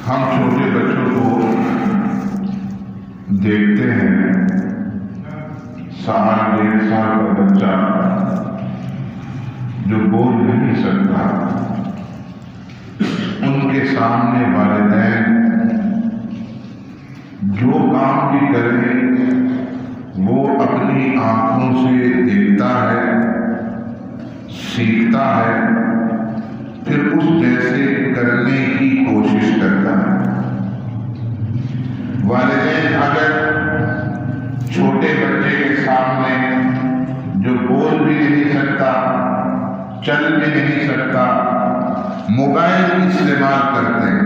ہم چھوٹے بچوں کو دیکھتے ہیں، سال 1.5 سال کا بچہ جو بول نہیں سکتا، ان کے سامنے والدین جو کام بھی کریں وہ اپنی آنکھوں سے دیکھتا ہے، سیکھتا ہے، پھر اس جیسے کرنے کی کوشش کرتا ہے۔ والدین اگر چھوٹے بچے کے سامنے جو بول بھی نہیں سکتا، چل بھی نہیں سکتا، موبائل استعمال کرتے ہیں،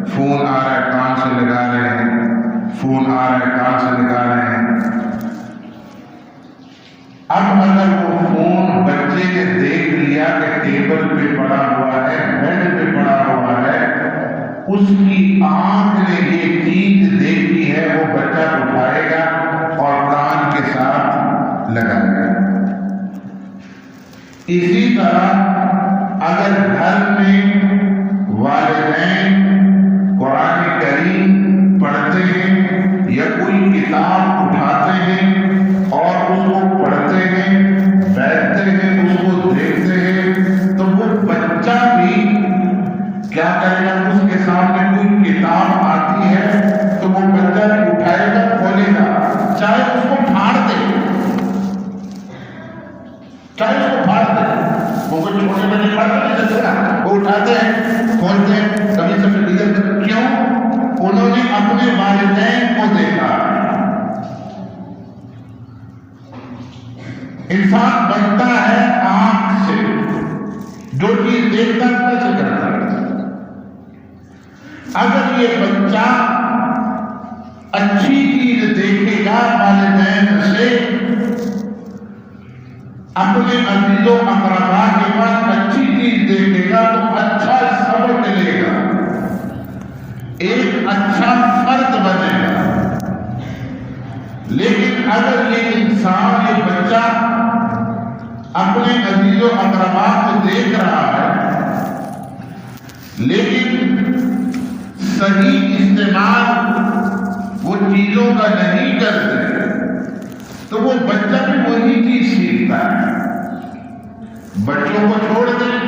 فون آ رہا ہے کان سے لگا رہے ہیں، فون آ رہا ہے کان سے لگا رہے ہیں۔ اب اگر وہ فون بچے نے دیکھ لیا کہ ٹیبل پہ پڑا ہوا ہے، بیڈ پہ پڑا ہوا ہے، اس کی آنکھ نے یہ چیز دیکھی ہے، وہ بچہ اٹھائے گا اور کان کے ساتھ لگائے گا۔ اسی طرح اگر گھر میں والدین قرآن کریم پڑھتے ہیں یا کوئی کتاب اٹھاتے ہیں اور اس کو پڑھتے ہیں، بیٹھتے ہیں، اس کو دیکھتے ہیں، تو وہ بچہ بھی کیا کرے گا؟ اس کے سامنے کوئی کتاب آتی ہے تو وہ بچہ بھی اٹھائے گا، کھولے گا، چاہے اس کو پھاڑ دے، وہ کوئی چھوٹے بچے پڑھتے نہیں سکتا، وہ اٹھاتے ہیں، کھولتے ہیں، کبھی سب ڈیگر۔ کیوں؟ انہوں نے اپنے والدین کو دیکھا۔ انسان بنتا ہے آنکھ سے، جو چیز دیکھتا ہے سے کرتا ہے۔ اگر یہ بچہ اچھی چیز دیکھے گا والدین سے، اپنے عزیز و اقربا کے پاس اچھی چیز دیکھے گا تو اچھا سبق لے گا، ایک اچھا فرد بنے گا۔ لیکن اگر یہ انسان، یہ بچہ اپنے عزیز و اقربا کو دیکھ رہا ہے لیکن صحیح استعمال وہ چیزوں کا نہیں کرتے، تو وہ بچہ بھی وہی چیز سیکھتا ہے۔ بچوں کو چھوڑ دیں،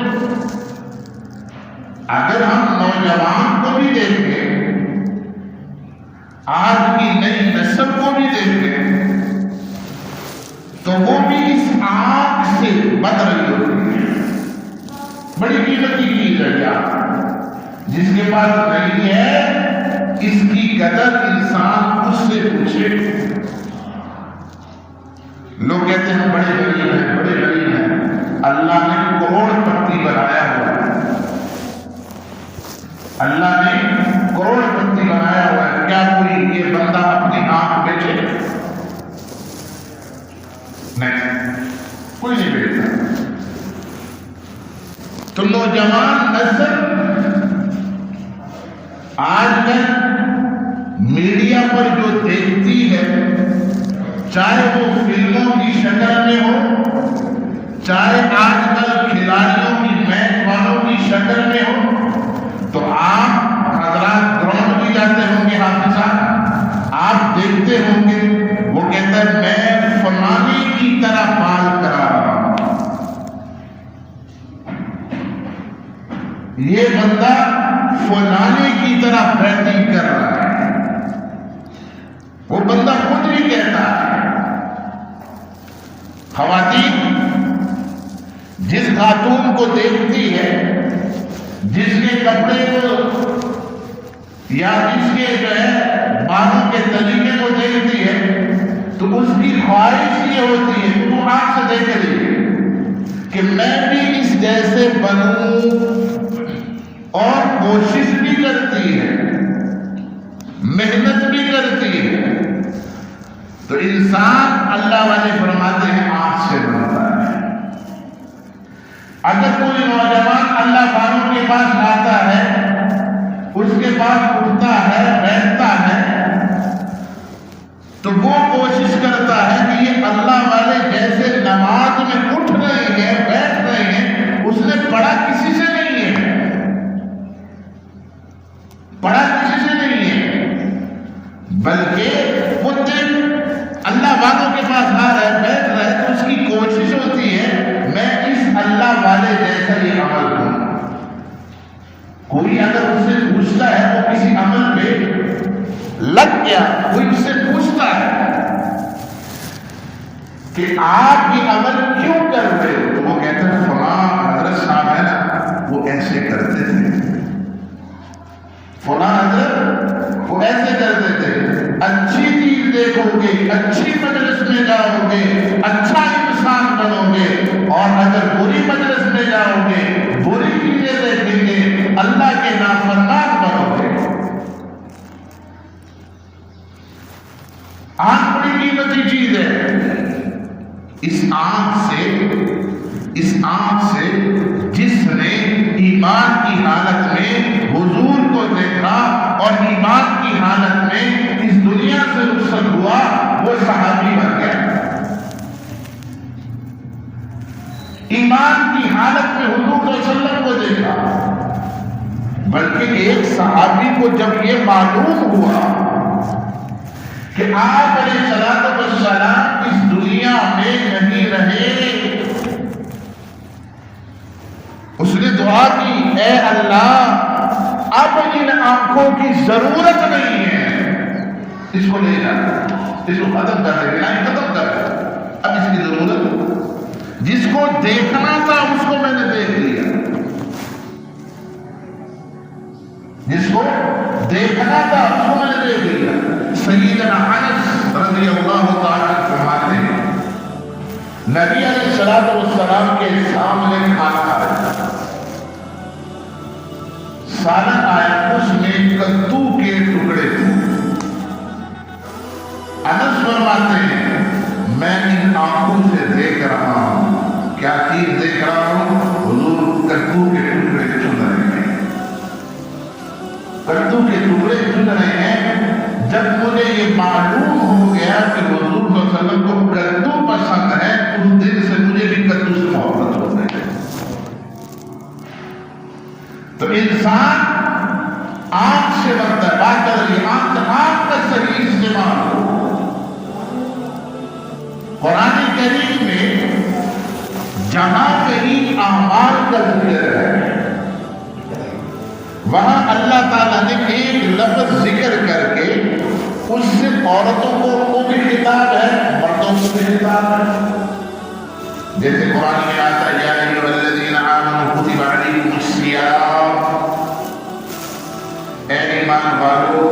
اگر ہم نوجوان کو بھی دیکھیں، آج کی نئی نسل کو بھی دیکھیں، تو وہ بھی اس آنکھ سے بد رہی ہوتی ہے۔ بڑی قیمتی چیز ہے کیا؟ جس کے پاس نہیں ہے، اس کی قدر انسان اس سے پوچھے۔ لوگ کہتے ہیں بڑے غریب ہیں، بڑے غریب ہیں، اللہ نے کروڑ پتی بنایا ہوا ہے، اللہ نے کروڑ پتی بنایا ہوا ہے، کیا کوئی یہ بندہ اپنی آنکھ بیچے؟ نہیں، کوئی نہیں بیچتا۔ تو نوجوان نسل آج کل میڈیا پر جو دیکھتی ہے، چاہے وہ فلموں کی شکل میں ہو، چاہے آج کل کھلاڑیوں کی میچ والوں کی شکل میں ہو، تو آپ حضرات گراؤنڈ بھی جاتے ہوں گے، حافظ صاحب آپ دیکھتے ہوں گے، وہ کہتا ہے میں فلانے کی طرح بال کرا رہا ہوں، یہ بندہ فلانے کی طرح بیٹنگ کر رہا ہے، وہ بندہ خود بھی کہتا ہے۔ خواتین جس خاتون کو دیکھتی ہے، جس کے کپڑے کو یا جس کے جو ہے بالوں کے طریقے کو دیکھتی ہے، تو اس کی خواہش یہ ہوتی ہے، تو آنکھ سے دیکھ لیجیے کہ میں بھی اس جیسے بنوں، اور کوشش بھی کرتی ہے، محنت بھی کرتی ہے۔ تو انسان اللہ والے فرماتے ہیں آنکھ سے بنتا ہے۔ اگر کوئی نوجوان اللہ والوں کے پاس آتا ہے، اس کے پاس اٹھتا ہے، بیٹھتا ہے، تو وہ کوشش کرتا ہے کہ یہ اللہ والے جیسے نماز میں اٹھ رہے ہیں، بیٹھ رہے ہیں، اس نے پڑھا کسی سے نہیں ہے، بلکہ وہ دل اللہ والوں کے پاس آ رہا ہے، بیٹھ رہا ہے، تو اس کی کوشش ہوتی ہے میں اس اللہ والے جیسا ہی عمل کروں۔ کوئی اگر اس سے پوچھتا ہے وہ کسی عمل پہ لگ گیا، کوئی اس سے پوچھتا ہے کہ آپ یہ عمل کیوں کر رہے ہو، تو وہ کہتے ہیں فلاں حضرت صاحب ہے نا وہ ایسے کرتے تھے، فلاں حضرت وہ ایسے کرتے تھے۔ اچھی چیز دیکھو گے، اچھی مجلس میں جاؤ گے، اچھا انسان بنو گے، اور اگر بری مجلس میں جاؤ گے، بری چیزیں دیکھیں گے، اللہ کے نافرمان بنو گے۔ آنکھ بڑی قیمتی چیز ہے۔ اس آنکھ سے جس نے ایمان کی حالت میں حضور کو دیکھا اور ایمان کی حالت میں اس دنیا سے رخصت ہوا، وہ صحابی بن گیا۔ ایمان کی حالت میں حضور صلی اللہ علیہ وسلم کو دیکھا، بلکہ ایک صحابی کو جب یہ معلوم ہوا کہ آپ علیہ السلام اس دنیا میں نہیں رہے، اس نے دعا کی اے اللہ اب ان آنکھوں کی ضرورت نہیں ہے، اس کو لے جانا، اس کو ختم کر دے، ختم کر دے، اب اس کی ضرورت، جس کو دیکھنا تھا اس کو میں نے دیکھ لیا، جس کو دیکھنا تھا اس کو میں نے دیکھ لیا۔ سیدنا انس رضی اللہ تعالیٰ فرماتے ہیں نبی علیہ السلام کے سامنے کھانا آ رہا تھا، سالن آیا، اس میں کدو کے ٹکڑے تھے۔ انس فرماتے ہیں میں ان آنکھوں سے دیکھ رہا ہوں، کیا چیز دیکھ رہا ہوں؟ حضور کدو کے ٹکڑے چن رہے ہیں، کدو کے ٹکڑے چن رہے ہیں۔ جب مجھے یہ معلوم ہو گیا کہ حضور صلی اللہ علیہ وسلم کو کدو پسند ہے، اس دن سے مجھے بھی کدو سے محبت ہو گئی۔ تو انسان آنکھ سے بنتا ہے، بات کر رہی ہے آنکھ کا صحیح استعمال ہو۔ قرآن کریم میں جہاں کہیں اعمال کا ذکر ہے، وہاں اللہ تعالیٰ نے ایک لفظ ذکر کر کے اس سے عورتوں کو بھی خطاب ہے، مردوں کو بھی خطاب ہے۔ جیسے قرآن میں آتا ہے یا ایھا الذین آمنوا کتب علیکم الصیام، اے ایمان والو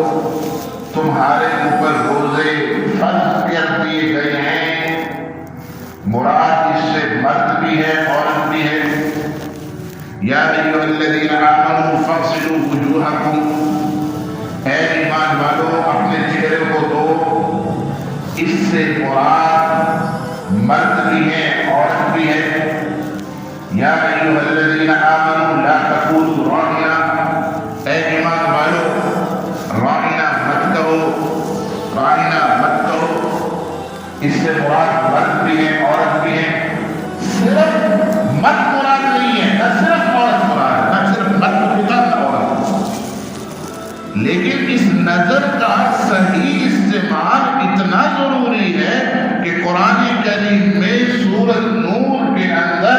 تمہارے اوپر روزے فرض کر دیے گئے ہیں۔ مراد اس سے مرد بھی ہے، عورت بھی ہے۔ یا ایھا الذین آمنوا فاغسلوا وجوہکم، اے ایمان والو اپنے چہرے کو دھو۔ اس سے مراد مرد بھی ہے، عورت بھی ہے۔ یا ایھا الذین آمنوا لا تقولوا راعنا، اے ایمان والو راعنا مت کہو، راعنا مت کہو۔ اس سے مراد مرد بھی ہے، عورت بھی ہے۔ صرف مرد مراد نہیں ہے، نہ صرف عورت مراد ہے، نہ صرف مرد ہوتا نہ عورت، لیکن اس نظر کا صحیح استعمال اتنا ضروری ہے کہ قرآن کریم میں سورۃ نور کے اندر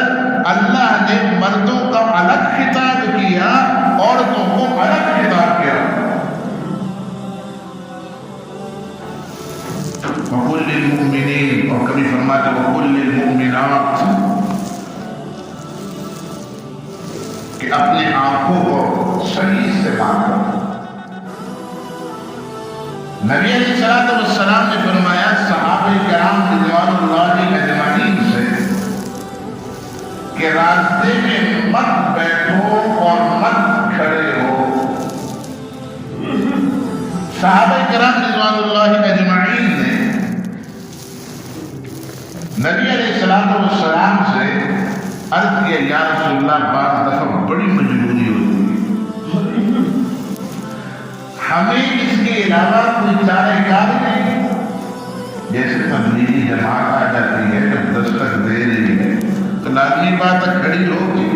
اللہ نے مردوں کا الگ خطاب کیا، عورتوں کو الگ خطاب کیا۔ وَقُلْ لِلْمُؤْمِنِينَ، اور کبھی فرماتے وَقُلْ لِلْمُؤْمِنَاتِ، کہ اپنے آنکھوں کو صحیح استعمال کرو۔ نبی علیہ السلام نے فرمایا صحابہ کرام رضوان اللہ اجمعین سے کہ راستے میں مت بیٹھو اور مت کھڑے ہو۔ صحابہ کرام رضوان اللہ اجمعین نے نبی علیہ السلام سے عرض کیا یا رسول اللہ بعض دفعہ بڑی مجبوری ہوتی ہے، ہمیں اس کے علاوہ کوئی چارہ کار نہیں، جیسے تبلیغی جماعت آ جاتی ہے جب دستک دے رہی ہے تو لازمی بات ہے کھڑی ہوگی،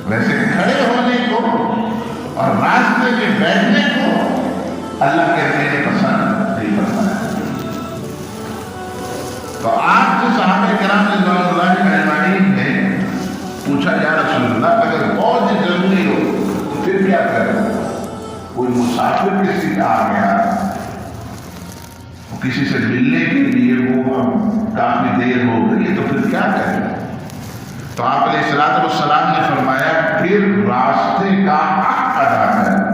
ویسے کھڑے ہونے کو اور راستے میں بیٹھنے کو اللہ کہتے ہیں پسند نہیں فرمایا۔ تو آپ سے صحابہ کرام رضوان اللہ اجمعین نے پوچھا یا رسول اللہ اگر بہت ضروری ہو تو پھر کیا کریں؟ کوئی مسافر کسی کا آ گیا، کسی سے ملنے کے لیے وہ کافی دیر ہو گئی تو پھر کیا کریں؟ تو آپ علیہ الصلوۃ والسلام نے فرمایا پھر راستے کا حق ادا کریں۔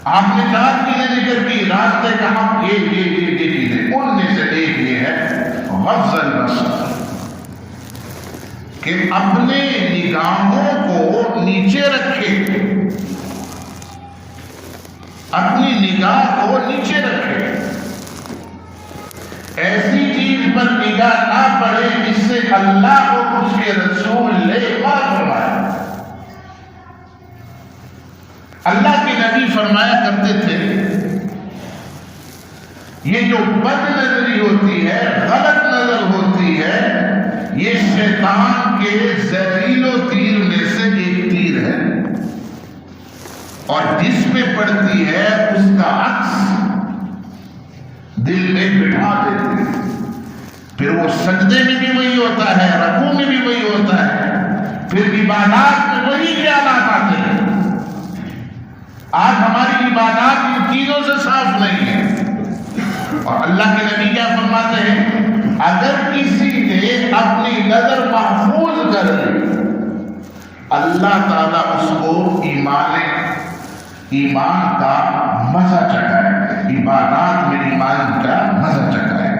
آپ نے چار چیزیں ذکر کی، راستے کا حق یہ چیزیں، ان میں سے ایک یہ ہے غض البصر، کہ اپنے نگاہوں کو نیچے رکھے، اپنی نگاہ کو نیچے رکھے، ایسی چیز پر نگاہ نہ پڑے جس سے اللہ اور اس کے رسول لے فرمایا۔ اللہ کے نبی فرمایا کرتے تھے یہ جو بد نظری ہوتی ہے، غلط نظر ہوتی ہے، یہ شیطان کے زہریل و تیر میں سے ایک تیر ہے، اور جس میں پڑتی ہے اس کا عکس دل میں بٹھا دیتی ہے، پھر وہ سجدے میں بھی وہی ہوتا ہے، رکوع میں بھی وہی ہوتا ہے، پھر عبادات میں وہی خیالات آتے ہیں۔ آج ہماری عبادات ان چیزوں سے صاف نہیں ہے، اور اللہ کے نبی کیا فرماتے ہیں اگر کسی نے اپنی نظر محفوظ کر لی اللہ تعالیٰ اس کو ایمان کا مزہ چکھائے، عبادات میں ایمان کا مزہ چکھائے۔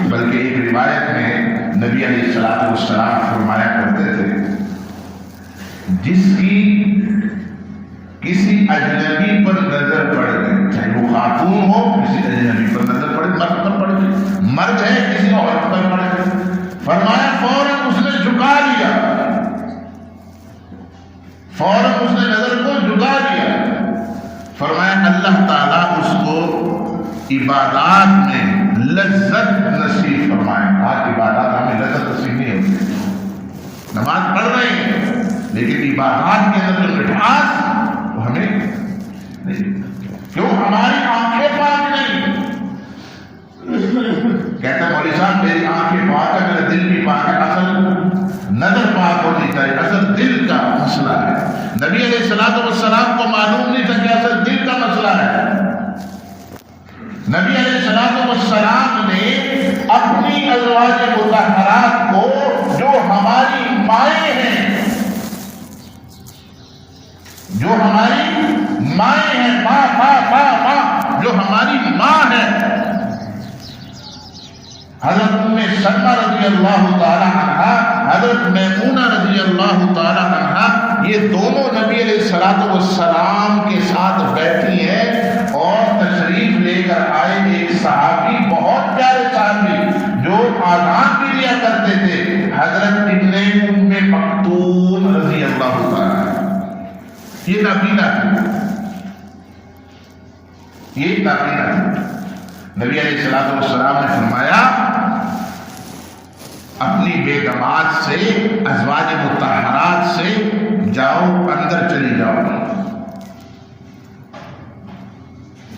بلکہ ایک روایت میں نبی علیہ الصلوۃ والسلام فرمایا کرتے تھے جس کی کسی اجنبی پر نظر پڑ گئی، چاہے وہ خاتون ہو، کسی اجنبی پر نظر پڑے، مرد پر پڑ گئی، مرد ہے کسی عورت پر پڑ گئی، فرمایا فوراً اس نے جھکا لیا، فوراً اس نے نظر کو جھکا لیا، فرمایا اللہ تعالیٰ اس کو عبادات میں لذت نصیب فرمائے۔ آج عبادات ہمیں لذت نصیب نہیں ہوتی، نماز پڑھ رہے ہیں لیکن عبادات کے اندر جو مٹھاس وہ ہمیں نہیں، کیوں؟ ہماری آنکھیں پاک نہیں۔ کہتا مولوی صاحب میری آنکھیں پاک ہے، میرا دل بھی پاک ہے، اصل نظر پاک ہونی چاہیے، اصل دل کا مسئلہ ہے۔ نبی علیہ الصلوۃ والسلام کو معلوم نہیں تھا کہ اصل دل کا مسئلہ ہے۔ نبی علیہ الصلوۃ والسلام نے اپنی ازواج مطہرات کو جو ہماری مائیں ہیں، جو ہماری مائیں ہیں، ماں جو ہماری ماں ہے، حضرت ام سلمہ رضی اللہ تعالی عنہا، حضرت میمونہ رضی اللہ تعالی عنہا، یہ دونوں نبی علیہ الصلوۃ والسلام کے ساتھ بیٹھی ہیں، اور تشریف لے کر آئے ایک صحابی، بہت پیارے صحابی جو آذان بھی لیا کرتے تھے، حضرت ابن ام مکتوم رضی اللہ تعالی عنہ۔ یہ نابینا تھی، یہ نابینا تھی۔ نبی علیہ الصلوۃ والسلام نے فرمایا اپنی بیگمات سے، ازواج مطہرات سے جاؤ، اندر چلی جاؤ،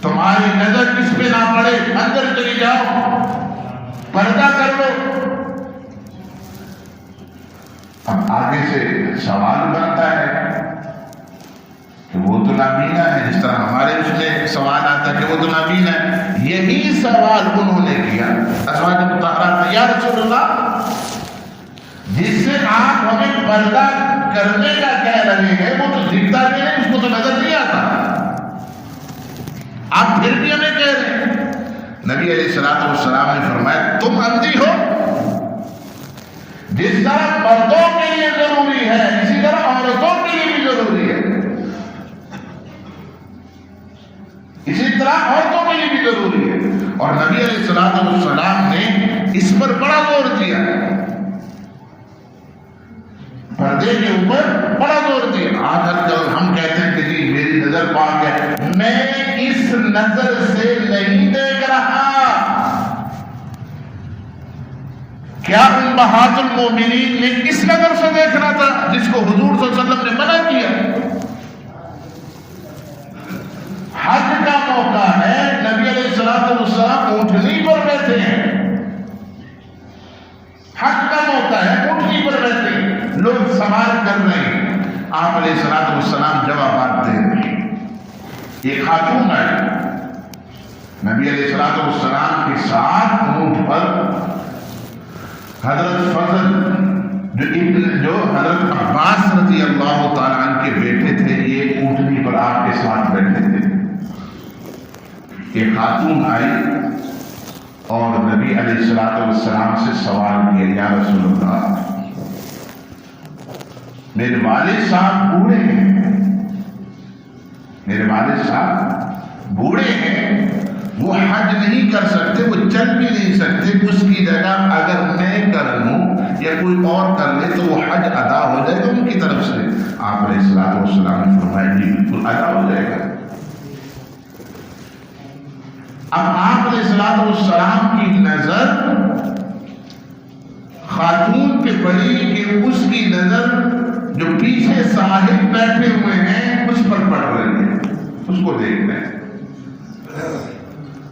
تمہاری نظر کس پہ نہ پڑے، اندر چلی جاؤ، پردہ کر لو۔ اب آگے سے سوال بنتا ہے کہ وہ تو نابینا ہے، جس طرح ہمارے اس میں سوال آتا ہے کہ وہ تو نابینا ہے۔ یہی سوال انہوں نے کیا ازواج مطہرات نے، یا رسول اللہ جس سے آپ ہمیں پردہ کرنے کا کہہ رہے ہیں وہ تو دکھتا بھی نہیں، اس کو تو نظر نہیں آتا، آپ پھر بھی ہمیں کہہ رہے ہیں۔ نبی علیہ الصلوۃ والسلام نے فرمایا تم اندھی ہو، جس طرح مردوں کے لیے ضروری ہے اسی طرح عورتوں کے لیے بھی ضروری ہے، اسی طرح عورتوں کے لیے بھی ضروری ہے۔ اور نبی علیہ الصلوۃ والسلام نے اس پر بڑا زور دیا، پردے کے اوپر بڑا زور دیا۔ آج کل ہم کہتے ہیں کہ جی میری نظر پاک ہے، میں اس نظر سے نہیں دیکھ رہا۔ کیا امہات المومنین نے کس نظر سے دیکھنا تھا جس کو حضور صلی اللہ علیہ وسلم نے منع کیا؟ حج سوال کر رہے ہیں، آپ علیہ السلام جوابات دے رہے ہیں۔ ایک خاتون آئی نبی علیہ السلام کے ساتھ اونٹ پر، حضرت فضل جو حضرت عباس رضی اللہ تعالیٰ عنہ کے بیٹے تھے، یہ اونٹنی پر آپ کے ساتھ بیٹھے تھے۔ ایک خاتون آئی اور نبی علیہ السلام سے سوال کیا، یا رسول اللہ، میرے والد صاحب بوڑھے ہیں، میرے والد صاحب بوڑھے ہیں، وہ حج نہیں کر سکتے، وہ چل بھی نہیں سکتے، اس کی جگہ اگر میں کر لوں یا کوئی اور کر لے تو وہ حج ادا ہو جائے گا ان کی طرف سے؟ آپ علیہ السلام نے فرمایا جی بالکل ادا ہو جائے گا۔ اب آپ علیہ السلام کی نظر خاتون پہ پڑی کہ اس کی نظر جو پیچھے صاحب بیٹھے ہوئے ہیں اس پر پڑ رہی ہے، اس کو دیکھ رہے ہیں۔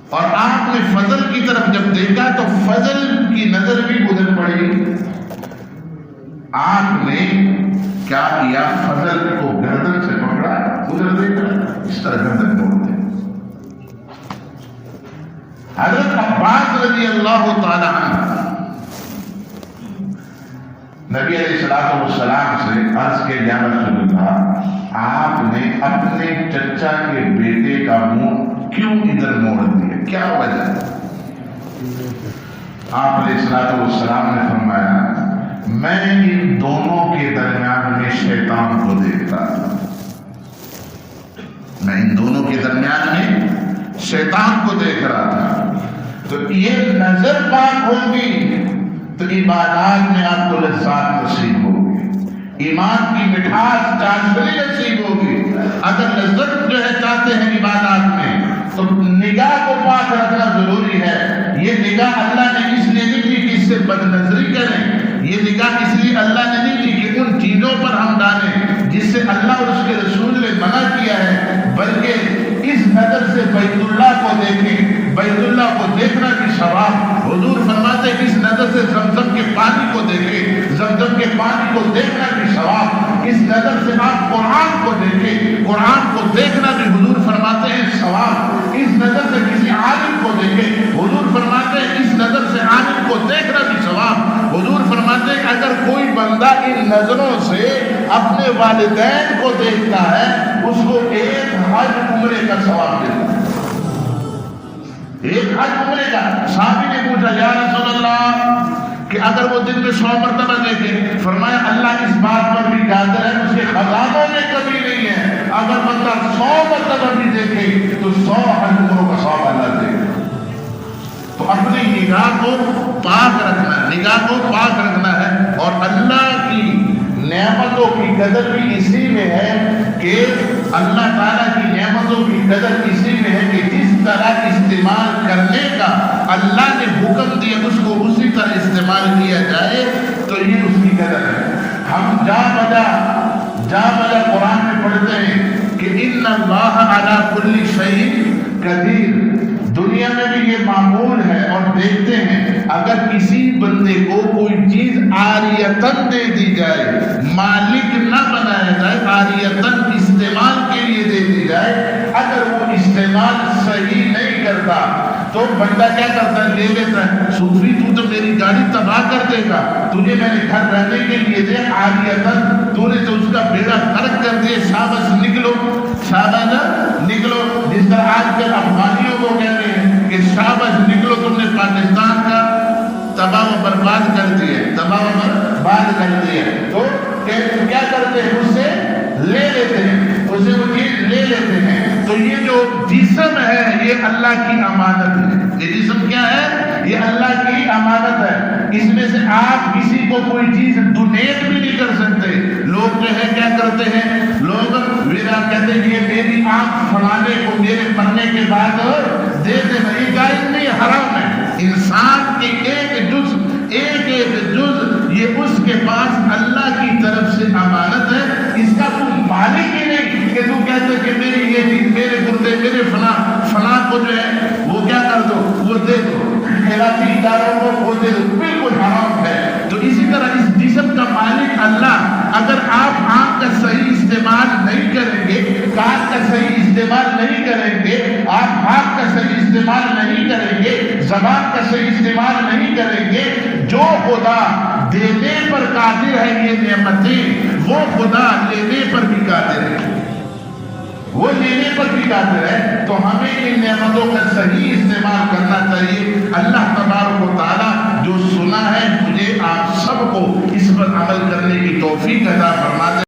اور آپ نے فضل کی طرف جب دیکھا تو فضل کی نظر بھی ادھر پڑی۔ آپ نے کیا کیا؟ فضل کو گردن سے پکڑا، ادھر دیکھا، اس طرح گردن موڑ دے۔ حضرت عباس رضی اللہ تعالی عنہ نبی علیہ السلام سے عرض کے، یا رسول اللہ، آپ نے اپنے چچا کے بیٹے کا منہ کیوں ادھر موڑ دیا، کیا وجہ؟ آپ علیہ السلام نے فرمایا، میں ان دونوں کے درمیان میں شیطان کو دیکھتا تھا، میں ان دونوں کے درمیان میں شیطان کو دیکھ رہا تھا۔ تو یہ نظر پاک ہوگی تو عبادات میں آپ کو لذات نصیب ہوگی، ایمان کی مٹھاس چاشنی نصیب ہوگی۔ اگر لذت جو ہے چاہتے ہیں عبادات میں تو نگاہ کو پاک رکھنا ضروری ہے۔ یہ نگاہ اللہ نے اس لیے نہیں دی کہ اس سے بد نظری کریں، یہ نگاہ اس لیے اللہ نے نہیں دی کہ ان چیزوں پر ہم ڈالیں جس سے اللہ اور اس کے رسول نے منع کیا ہے، بلکہ اس نظر سے بیت اللہ کو دیکھیں۔ بیت اللہ کو دیکھنا بھی ثواب، حضور فرماتے ہیں اس نظر سے زمزم کے پانی کو دیکھیں، زمزم کے پانی کو دیکھنا بھی ثواب۔ اس نظر سے آپ قرآن کو دیکھیں، قرآن کو دیکھنا بھی حضور فرماتے ہیں ثواب۔ اس نظر سے کسی عالم کو دیکھیں، حضور فرماتے ہیں اس نظر سے عالم کو دیکھنا بھی ثواب۔ حضور فرماتے ہیں اگر کوئی بندہ ان نظروں سے اپنے والدین کو دیکھتا ہے اس کو ایک حج عمرے کا ثواب دیتا ہے، ایک حج عمرے کا۔ صحابی نے پوچھا، یا رسول اللہ کہ اگر وہ دن میں 100 مرتبہ دیکھے، فرمایا اللہ اس بات پر بھی قادر ہے، اس کے خزانوں میں کمی نہیں ہے، اگر بندہ 100 مرتبہ بھی دیکھے تو 100 حج عمروں کا ثواب اللہ دے گا۔ تو اپنی نگاہ کو پاک رکھنا، نگاہ کو پاک رکھنا ہے۔ اور اللہ کی نعمتوں کی قدر بھی اسی میں ہے کہ اللہ تعالیٰ کی نعمتوں کی قدر اسی میں ہے کہ جس طرح استعمال کرنے کا اللہ نے حکم دیا اس کو اسی طرح استعمال کیا جائے، تو یہ اس کی قدر ہے۔ ہم جا بجا قرآن میں پڑھتے ہیں کہ ان اللہ علی کل شیء قدیر، دنیا میں بھی یہ معمول ہے اور دیکھتے ہیں اگر کسی بندے کو کوئی چیز عاریتن دے دی جائے، مالک نہ بنایا جائے، عاریتن استعمال کے لیے دے دی جائے، اگر وہ استعمال صحیح نہیں کرتا تو بندہ کیا کرتا ہے؟ لے لیتا ہے، صوفی تو میری گاڑی تباہ کر دے گا، تجھے میں نے گھر رہنے کے لیے دے عاریتن، تو نے تو اس کا بیڑا غرق کر دیا، شاباش نکلو، شاباش نکلو۔ جس طرح آج کل افغانیوں کو کہتے ہیں کہ شاباش نکلو، تم نے پاکستان کا تباہ و برباد کر دیا، تباہ و برباد کر دیا۔ تو کیا کرتے ہیں؟ اس سے لے لیتے ہیں، اسے وہ چیز لے لیتے ہیں۔ تو یہ جو جسم ہے یہ اللہ کی امانت ہے، یہ جسم کیا ہے؟ یہ اللہ کی امانت ہے۔ اس میں سے آپ کسی کو کوئی چیز ڈونیٹ بھی نہیں کر سکتے۔ لوگ جو ہے کیا کرتے ہیں؟ لوگ ویرا کہتے ہیں یہ میری آنکھ فلانے کو میرے مرنے کے بعد دے دے، یہ جائز نہیں، حرام ہے۔ انسان کی ایک جز یہ اس کے پاس اللہ کی طرف سے امانت ہے، اس کا تو مالک ہی نہیں کہ تو کہتے کہ میری یہ چیز، میرے گردے، میرے فلاں کو جو ہے وہ کیا کر دو، وہ دے دو، خیراتی اداروں کو وہ دے دو، بالکل حرام ہے۔ تو اسی طرح اس جسم کا مالک اللہ اگر آپ آنکھ کا صحیح استعمال نہیں کریں گے، کان کا صحیح استعمال نہیں کریں گے، آپ ہاتھ کا صحیح استعمال نہیں کریں گے، زبان کا صحیح استعمال نہیں کریں گے، جو خدا دینے پر قادر ہے یہ نعمتیں، وہ خدا لینے پر بھی قادر ہے، وہ لینے پر بھی قادر ہے۔ تو ہمیں ان نعمتوں کا صحیح استعمال کرنا چاہیے۔ اللہ تبارک و تعالیٰ جو سنا ہے، مجھے آپ سب کو اس پر عمل کرنے کی توفیق عطا فرما دے۔